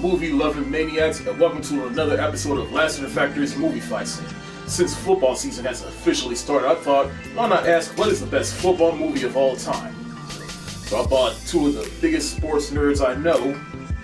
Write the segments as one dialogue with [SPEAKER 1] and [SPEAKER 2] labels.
[SPEAKER 1] movie-loving maniacs, and welcome to another episode of Lassiter Factory's Movie Fight Scene. Since football season has officially started, I thought, why not ask what is the best football movie of all time? So I bought two of the biggest sports nerds I know.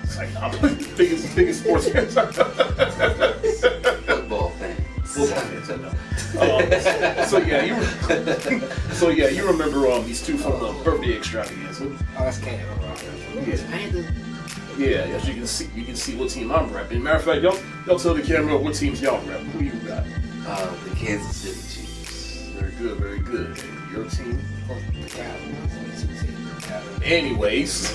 [SPEAKER 1] It's like, I'm the biggest sports fans I know.
[SPEAKER 2] Football fans.
[SPEAKER 1] Football fans, I know. So yeah, you remember these two from the birthday extravaganza.
[SPEAKER 3] Oh, that's Cam.
[SPEAKER 1] Yeah, as you can see what team I'm repping. Matter of fact, y'all tell the camera what teams y'all rep. Who you got?
[SPEAKER 2] The Kansas City Chiefs.
[SPEAKER 1] Very good. And your team?
[SPEAKER 3] The Cowboys.
[SPEAKER 1] Anyways.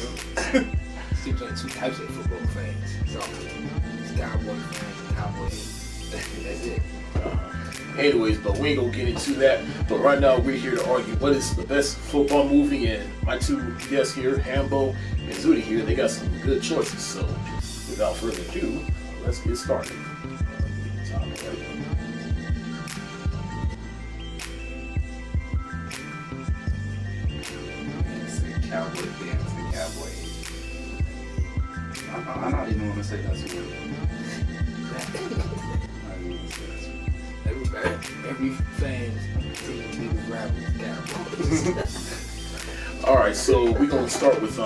[SPEAKER 3] Seems like two types of football fans. So, it's Cowboy fans and Cowboy haters. That's it.
[SPEAKER 1] Anyways, but we ain't gonna get into that. But right now, we're here to argue what is the best football movie, and my two guests here, Hambow and Zooty here, they got some good choices. So, without further ado, let's get started.
[SPEAKER 2] Cowboy fans and Cowboy haters. I'm not even gonna say that's weird.
[SPEAKER 3] Every fan's team leader rivals Cowboys.
[SPEAKER 1] Alright, so we're gonna start with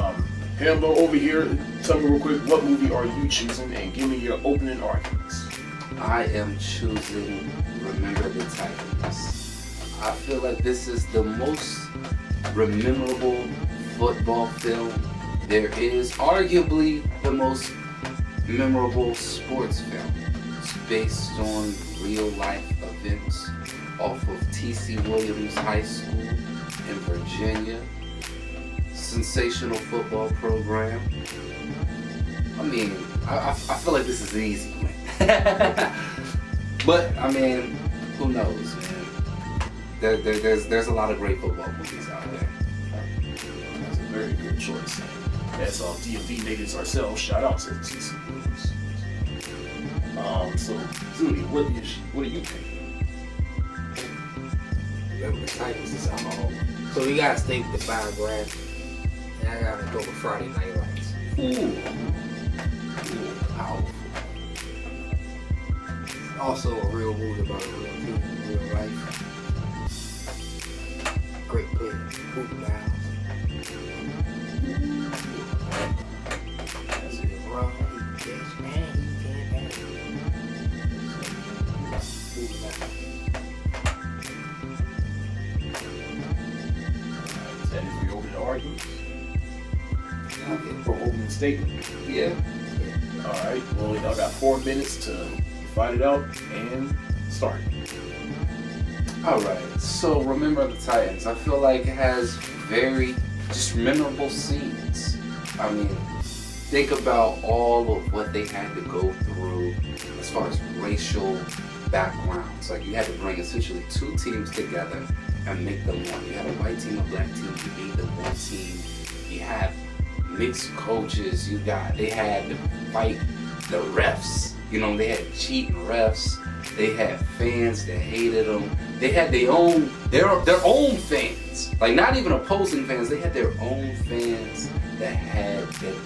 [SPEAKER 1] Hambow over here. Tell me real quick, what movie are you choosing, and give me your opening arguments.
[SPEAKER 2] I am choosing Remember the Titans. I feel like this is the most memorable football film there is, arguably the most memorable sports film. It's based on real life events off of T.C. Williams High School in Virginia. Sensational football program. I mean, I feel like this is an easy win. But I mean, who knows, man? There's a lot of great football movies out there.
[SPEAKER 1] That's a very good choice. As DMV natives ourselves, shout out to T.C. Williams. So Zooty, what do you think?
[SPEAKER 3] Remember the Titans is so we gotta stay with the biography, and I gotta go with Friday Night Lights.
[SPEAKER 1] Ooh, powerful.
[SPEAKER 3] Also a real movie about a real team in real life. Great player, movie miles. That's it. Run, he catch, and he can pass. Movie miles.
[SPEAKER 1] Is that it for your opening arguments? For opening statement?
[SPEAKER 2] Yeah.
[SPEAKER 1] Alright, well, y'all got 4 minutes to fight it out and start.
[SPEAKER 2] Alright, so Remember the Titans. I feel like it has very just memorable scenes. I mean, think about all of what they had to go through as far as racial backgrounds. Like, you had to bring essentially two teams together and make them one. You had a white team, a black team, you made them one team. You had mixed coaches, they had to fight the refs. You know, they had cheating refs. They had fans that hated them. They had their own fans. Like, not even opposing fans. They had their own fans that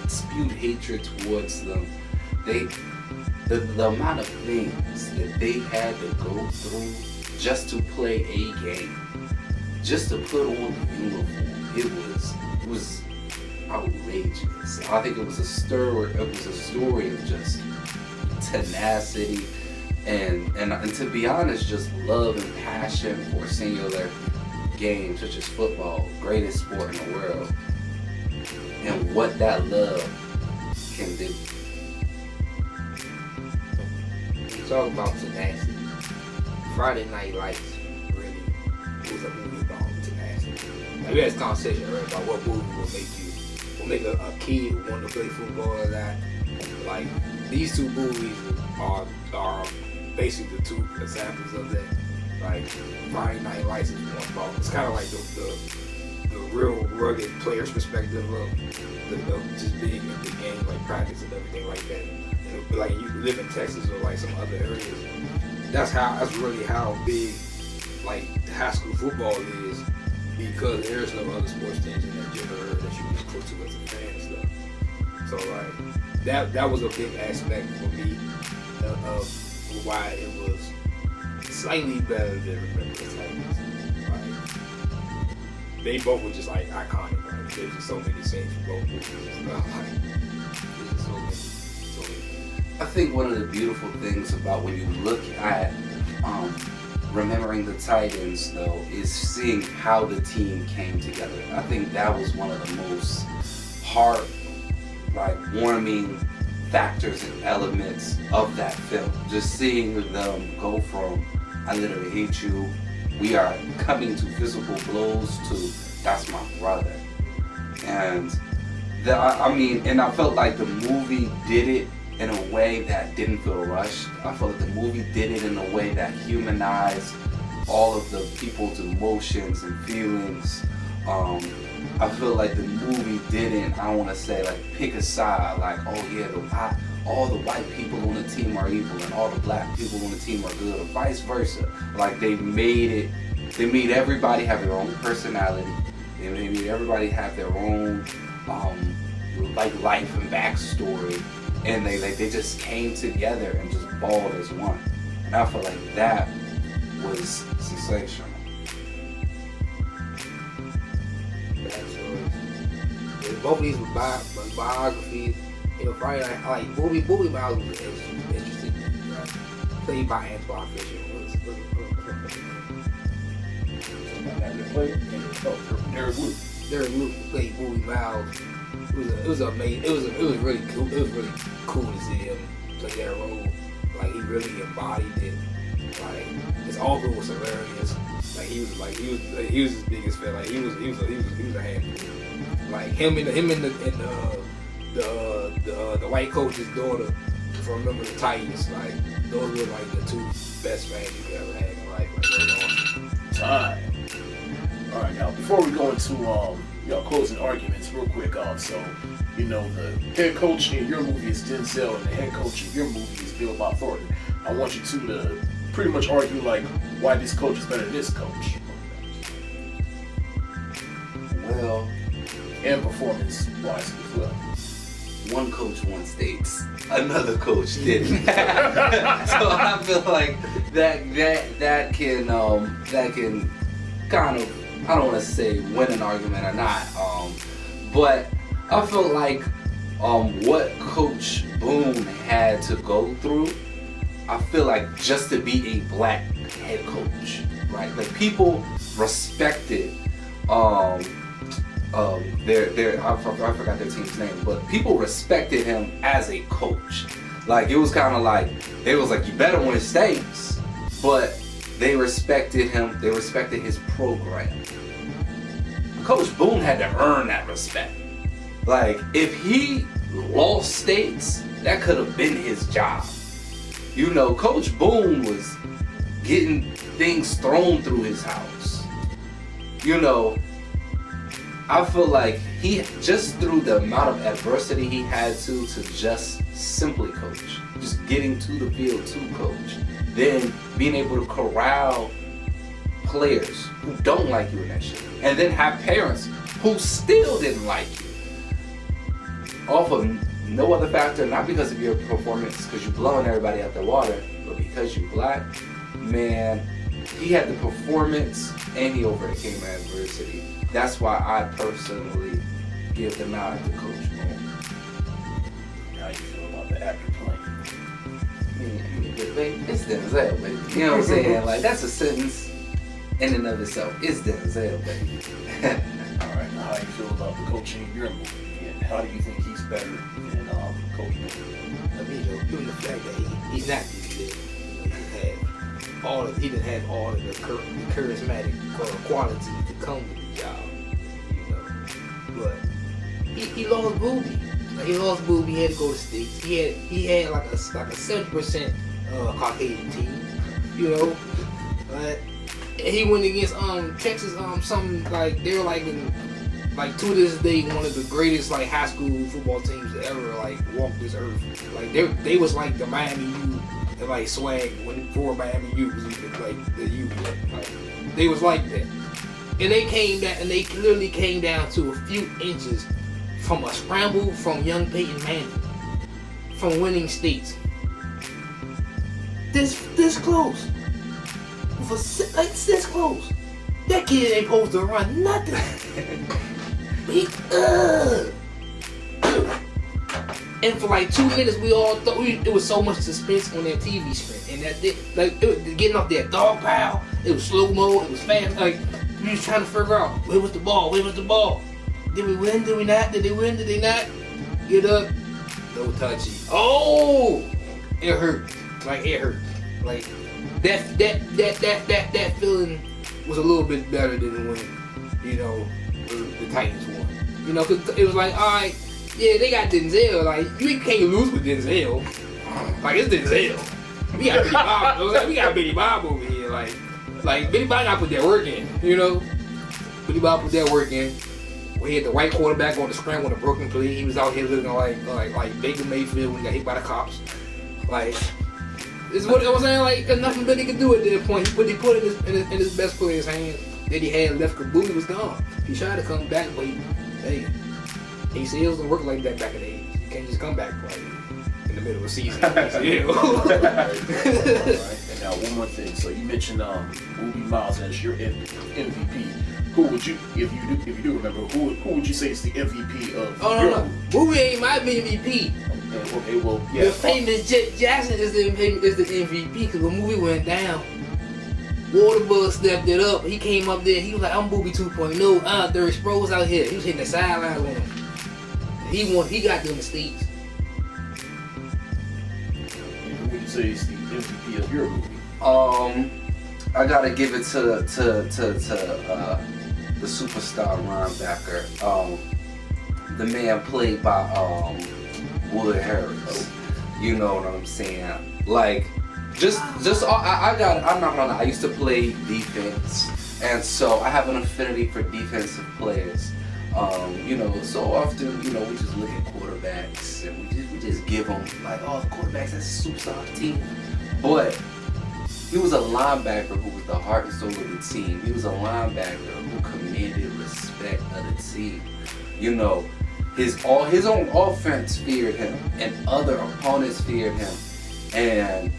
[SPEAKER 2] spewed hatred towards them. The amount of things that they had to go through just to play a game, just to put on the uniform, it was outrageous. I think it was a story of just tenacity and to be honest, just love and passion for a singular game such as football, greatest sport in the world, and what that love can do.
[SPEAKER 3] You talk about tenacity. Friday Night Lights really was a movie about tenacity. Like, we had this conversation earlier about what movie will make a kid want to play football or not. Like, these two movies are basically the two examples of that. Like, Friday Night Lights is one about, it's kind of like the real rugged player's perspective of just being in the game, like practice and everything like that. And like, you live in Texas or like some other areas, that's really how big like high school football is, because there's no other sports teams in that gender that you can go to as a fan and stuff. So like, that was a big aspect for me of why it was slightly better than Remember the Titans. Like, they both were just like iconic. Right? There's just so many scenes from both movies. There's just so many.
[SPEAKER 2] I think one of the beautiful things about when you look at Remembering the Titans, though, is seeing how the team came together. I think that was one of the most warming factors and elements of that film. Just seeing them go from "I literally hate you," we are coming to physical blows, to "that's my brother." And and I felt like the movie did it in a way that didn't feel rushed. I felt like the movie did it in a way that humanized all of the people's emotions and feelings. I feel like the movie didn't, I don't want to say like pick a side, like, oh yeah, all the white people on the team are evil and all the black people on the team are good, or vice versa. Like they made everybody have their own personality. They made everybody have their own life and backstory. And they just came together and just balled as one. And I feel like that was sensational.
[SPEAKER 3] Both of these were biographies. You know, probably like Booby Miles was interesting. Right? Played by Antoine Fisher. Derek Luke played Booby Miles. It was amazing. It was really cool. It was really cool to see him play that role. Like he really embodied it. Like his uncle was hilarious. Like he was his biggest fan. Like he was a handful. Like him and the white coach's daughter from Remember the Titans. Like those were like the two best fans you could ever have in life. Like they were awesome.
[SPEAKER 1] Time. All right, now before we go into closing arguments real quick, so the head coach in your movie is Denzel and the head coach in your movie is Bill Bob Thornton. I want you two to pretty much argue like why this coach is better than this coach.
[SPEAKER 2] Well,
[SPEAKER 1] and performance wise as well.
[SPEAKER 2] One coach won states, another coach didn't. So I feel like that can kind of, I don't want to say win an argument or not, but I feel like what Coach Boone had to go through, I feel like just to be a black head coach, right? Like people respected I forgot their team's name, but people respected him as a coach. Like it was kind of like they was like, you better win states, but they respected him. They respected his program. Coach Boone had to earn that respect. Like, if he lost states, that could have been his job. Coach Boone was getting things thrown through his house. I feel like he, just through the amount of adversity he had to just simply coach, just getting to the field to coach, then being able to corral players who don't like you in that shit, and then have parents who still didn't like you off of no other factor, not because of your performance, because you're blowing everybody out the water, but because you're black. Man, he had the performance and he overcame adversity. That's why I personally give the nod to Coach Boone.
[SPEAKER 1] How you feel about the actor playing?
[SPEAKER 2] It's Denzel, baby. You know what I'm saying? Like, that's a sentence in and of itself. It's Denzel, baby.
[SPEAKER 1] Alright, now how you feel about the coaching in your movie? And how do you think he's better than Coach Boone?
[SPEAKER 3] I mean, given the fact that he's not this good, he didn't have all of the charismatic qualities to come with the job, But he lost Booby. Like, he lost Booby. He had to go to states. He had like a 70% Caucasian team, But he went against Texas something like they were like to this day one of the greatest like high school football teams to ever like walk this earth. Like they was like the Miami U and like swag before Miami U was even like the U. Like they was like that. And they literally came down to a few inches from a scramble from young Peyton Manning. from winning states. This close. Like this close. That kid ain't supposed to run nothing. And for like 2 minutes, we all thought there was so much suspense on that TV screen, and it was getting off that dog pile. It was slow mo. It was fast. Like we was trying to figure out where was the ball. Where was the ball? Did we win? Did we not? Did they win? Did they not? Get up. No touchy. Oh, it hurt. Like it hurt. Like that feeling was a little bit better than when the Titans won. Because it was like, all right. Yeah, they got Denzel. Like, you can't lose with Denzel. Like, it's Denzel. We got Billy Bob. We got Billy Bob over here. Like Billy Bob gotta put that work in. Billy Bob put that work in. We had the white quarterback on the scramble on a broken play. He was out here looking like Baker Mayfield when he got hit by the cops. Like, this is what I was saying. Like, there's nothing Billy could do at that point. He put it in his best player's hands that he had left. Kaboom was gone. He tried to come back, but ACLs don't work like that back in the 80s. You can't just come back like in the middle of a season.
[SPEAKER 1] Alright. And now one more thing. So you mentioned Boobie Miles as your MVP. Who would you, if you do remember, who would you say is the MVP of?
[SPEAKER 3] Oh no, Boobie ain't my MVP.
[SPEAKER 1] Okay, well, yeah.
[SPEAKER 3] The famous Jet Jackson is the MVP because the movie went down. Waterbug stepped it up. He came up there. He was like, "I'm Boobie 2.0. Derrick Sproles out here." He was hitting the sideline on him. He got them mistakes.
[SPEAKER 1] Who would you say is the MVP of your movie?
[SPEAKER 2] I gotta give it to the superstar linebacker. The man played by Wood Harris. You know what I'm saying? Like, I'm not gonna lie. I used to play defense, and so I have an affinity for defensive players. So often, we just look at quarterbacks and we just give them like, oh, the quarterback's that's a superstar team. But he was a linebacker who was the heart and soul of the team. He was a linebacker who commanded respect of the team. His own offense feared him, and other opponents feared him. And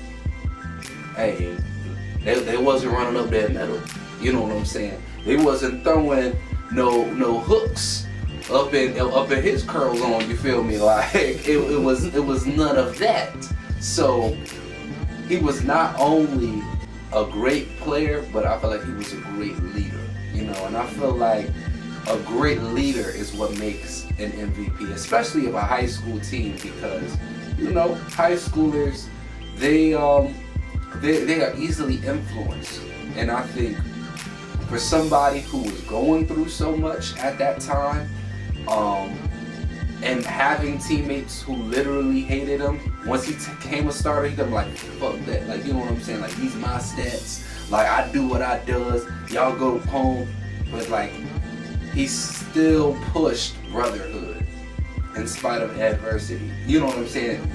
[SPEAKER 2] hey, they wasn't running up that middle. You know what I'm saying? They wasn't throwing no hooks up in his curls on, you feel me? Like it was none of that. So he was not only a great player, but I feel like he was a great leader. And I feel like a great leader is what makes an MVP, especially of a high school team, because high schoolers they are easily influenced, and I think for somebody who was going through so much at that time, and having teammates who literally hated him, once he became a starter, he could be like, fuck that. Like, you know what I'm saying? Like, these my stats. Like, I do what I does. Y'all go home. But, like, he still pushed brotherhood in spite of adversity. You know what I'm saying?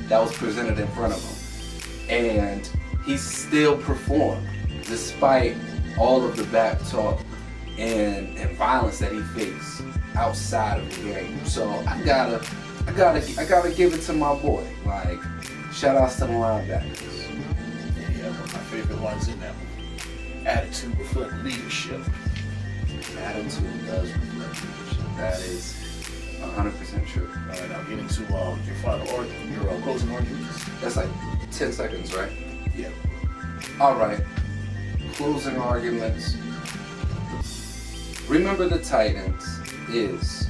[SPEAKER 2] That was presented in front of him. And he still performed despite all of the back talk and violence that he faced outside of the game. So I gotta give it to my boy. Like, shout outs to the linebackers.
[SPEAKER 1] Yeah, one of my favorite lines in that movie. Attitude reflects leadership.
[SPEAKER 2] Attitude does reflect leadership. That is 100% true.
[SPEAKER 1] Alright, now get into your final argument, your closing arguments.
[SPEAKER 2] That's like 10 seconds, right?
[SPEAKER 1] Yeah.
[SPEAKER 2] Alright. Closing arguments. Remember the Titans is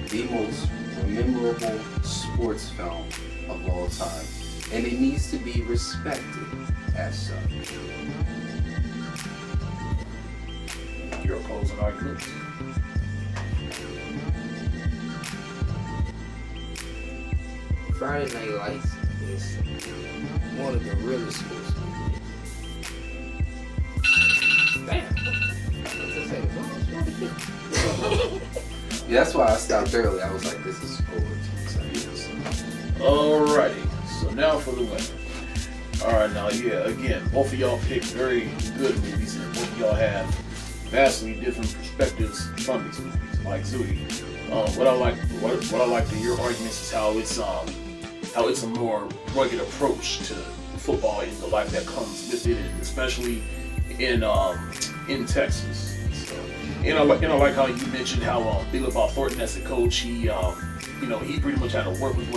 [SPEAKER 2] the most memorable sports film of all time, and it needs to be respected as such.
[SPEAKER 1] Your closing arguments.
[SPEAKER 3] Friday Night Lights is one of the realest sports movies. Damn.
[SPEAKER 2] Yeah, that's why I stopped early. I was like, this is over 2 seconds.
[SPEAKER 1] Alrighty, so now for the winner. Alright, now again, both of y'all picked very good movies, and both of y'all have vastly different perspectives from these movies. Like Zooty, what I like to your arguments is how it's how it's a more rugged approach to football and the life that comes with it, and especially in Texas. So, and I like how you mentioned how Bill about Thornton as a coach, he he pretty much had to work with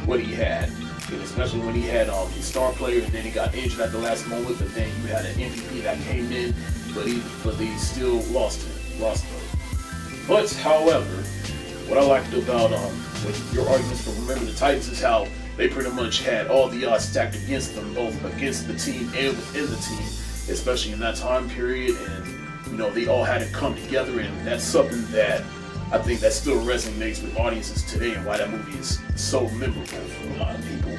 [SPEAKER 1] what he had, and especially when he had his star player, and then he got injured at the last moment. But then you had an MVP that came in, but they still lost him. But however, what I liked about your arguments for Remember the Titans is how they pretty much had all the odds stacked against them, both against the team and within the team, especially in that time period. And they all had to come together, and that's something that I think that still resonates with audiences today, and why that movie is so memorable for a lot of people.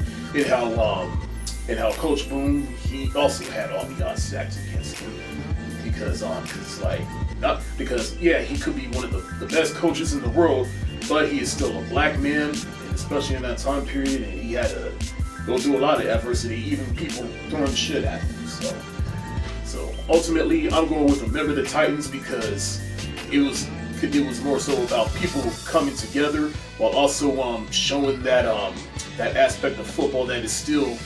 [SPEAKER 1] And how Coach Boone, he also had all the odds stacked against him, because he could be one of the best coaches in the world, but he is still a black man, and especially in that time period, and he had to go through a lot of adversity, even people throwing shit at him. So ultimately, I'm going with Remember the Titans, because it was more so about people coming together, while also showing that aspect of football that is still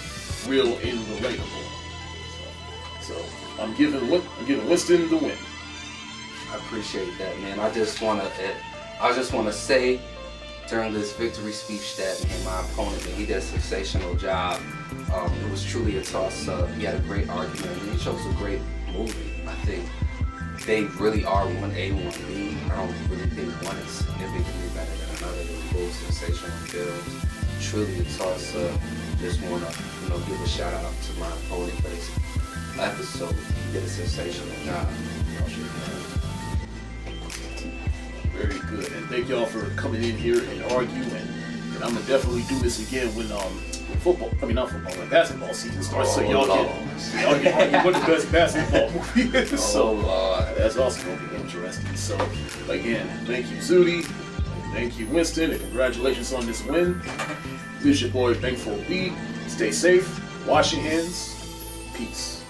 [SPEAKER 1] real and relatable. So I'm giving Winston the win.
[SPEAKER 2] I appreciate that, man. I just wanna say during this victory speech that my opponent, he did a sensational job. It was truly a toss-up. He had a great argument, and he chose a great movie. I think they really are 1A, 1B. I don't really think one is significantly better than another. They're both sensational films. Truly a toss-up. Just wanna give a shout out to my opponent for this episode. He did a sensational job.
[SPEAKER 1] Very good, and thank y'all for coming in here and arguing. And I'm gonna definitely do this again when when basketball season starts. So y'all can argue what the best basketball movie is. So that's also gonna be interesting. So again, thank you Zooty, thank you Winston, and congratulations on this win. This is your boy Thankful B. Stay safe, wash your hands, peace.